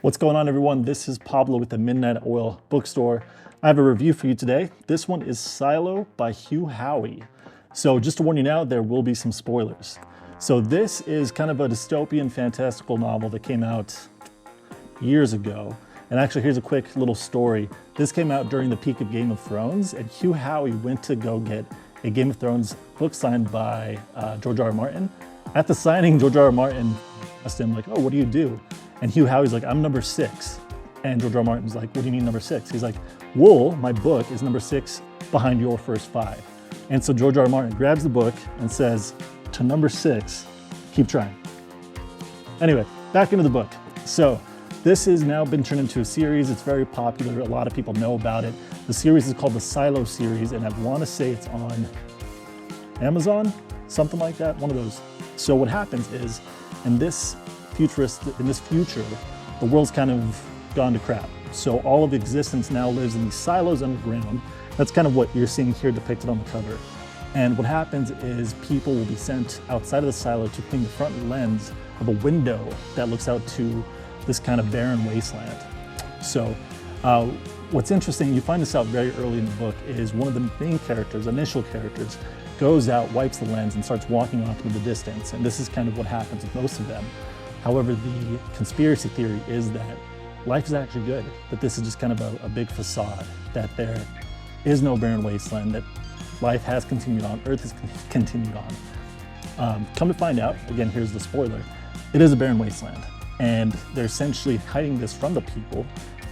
What's going on, everyone? This is Pablo with the Midnight Oil Bookstore. I have a review for you today. This one is Silo by Hugh Howey. So just to warn you now, there will be some spoilers. So this is kind of a dystopian fantastical novel that came out years ago. And actually, here's a quick little story. This came out during the peak of Game of Thrones, and Hugh Howey went to go get a Game of Thrones book signed by George R. R. Martin. At the signing, George R. R. Martin asked him, like, oh, what do you do? And Hugh Howey's like, I'm number 6. And George R. R. Martin's like, what do you mean number 6? He's like, Wool, my book, is number 6 behind your first 5. And so George R. R. Martin grabs the book and says, to number 6, keep trying. Anyway, back into the book. So this has now been turned into a series. It's very popular. A lot of people know about it. The series is called the Silo series, and I want to say it's on Amazon, something like that, one of those. So what happens is, in this future, the world's kind of gone to crap. So all of existence now lives in these silos underground. That's kind of what you're seeing here depicted on the cover. And what happens is people will be sent outside of the silo to clean the front lens of a window that looks out to this kind of barren wasteland. So what's interesting, you find this out very early in the book, is one of the main characters, initial characters, goes out, wipes the lens, and starts walking off into the distance. And this is kind of what happens with most of them. However, the conspiracy theory is that life is actually good, that this is just kind of a big facade, that there is no barren wasteland, that life has continued on, Earth has continued on. Come to find out, again, here's the spoiler, it is a barren wasteland. And they're essentially hiding this from the people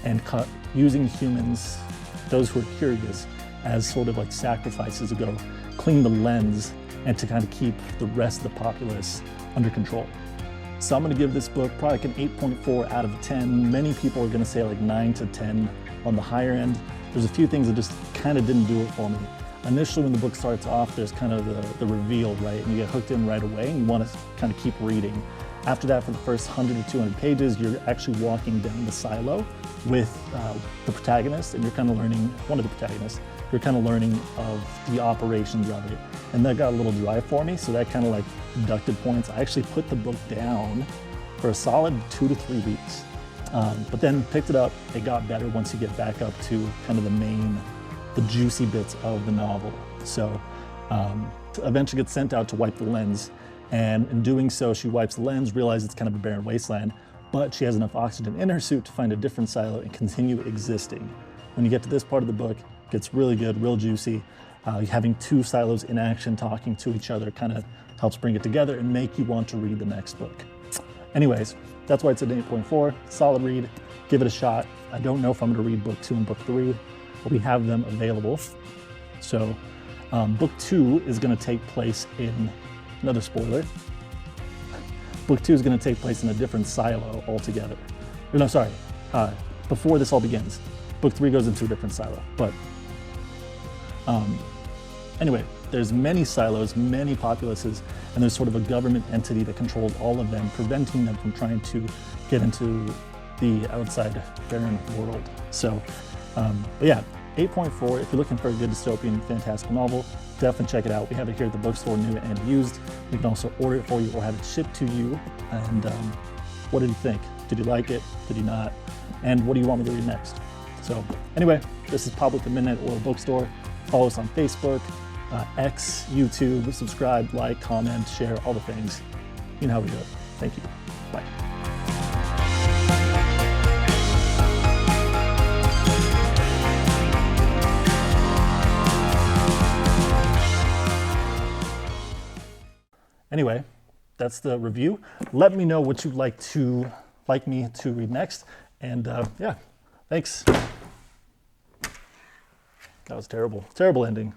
and using humans, those who are curious, as sort of like sacrifices to go clean the lens and to kind of keep the rest of the populace under control. So I'm gonna give this book probably like an 8.4 out of 10. Many people are gonna say like 9 to 10 on the higher end. There's a few things that just kind of didn't do it for me. Initially, when the book starts off, there's kind of the reveal, right? And you get hooked in right away and you wanna kind of keep reading. After that, for the first 100 to 200 pages, you're actually walking down the silo with the protagonist, and you're kind of learning, one of the protagonists, you're kind of learning of the operations of it. And that got a little dry for me, so that kind of like deducted points. I actually put the book down for a solid 2 to 3 weeks, but then picked it up. It got better once you get back up to kind of the juicy bits of the novel. So eventually gets sent out to wipe the lens. And in doing so, she wipes the lens, realizes it's kind of a barren wasteland, but she has enough oxygen in her suit to find a different silo and continue existing. When you get to this part of the book, it gets really good, real juicy. Having 2 silos in action, talking to each other, kind of helps bring it together and make you want to read the next book. Anyways, that's why it's an 8.4, solid read, give it a shot. I don't know if I'm gonna read book 2 and book 3, but we have them available. So book 2 is gonna take place in, another spoiler, book 2 is going to take place in a different silo altogether. Or no, sorry, before this all begins. Book 3 goes into a different silo. But anyway, there's many silos, many populaces, and there's sort of a government entity that controls all of them, preventing them from trying to get into the outside barren world. So, but yeah, 8.4, if you're looking for a good dystopian fantastical novel, definitely check it out. We have it here at the bookstore, new and used. We can also order it for you or have it shipped to you. And what did you think? Did you like it? Did you not? And what do you want me to read next? So anyway, this is Pablo at the Midnight Oil Bookstore. Follow us on Facebook, X, YouTube, subscribe, like, comment, share, all the things. You know how we do it. Thank you. Bye. Anyway, that's the review. Let me know what you'd like me to read next. And yeah, thanks. That was terrible. Terrible ending.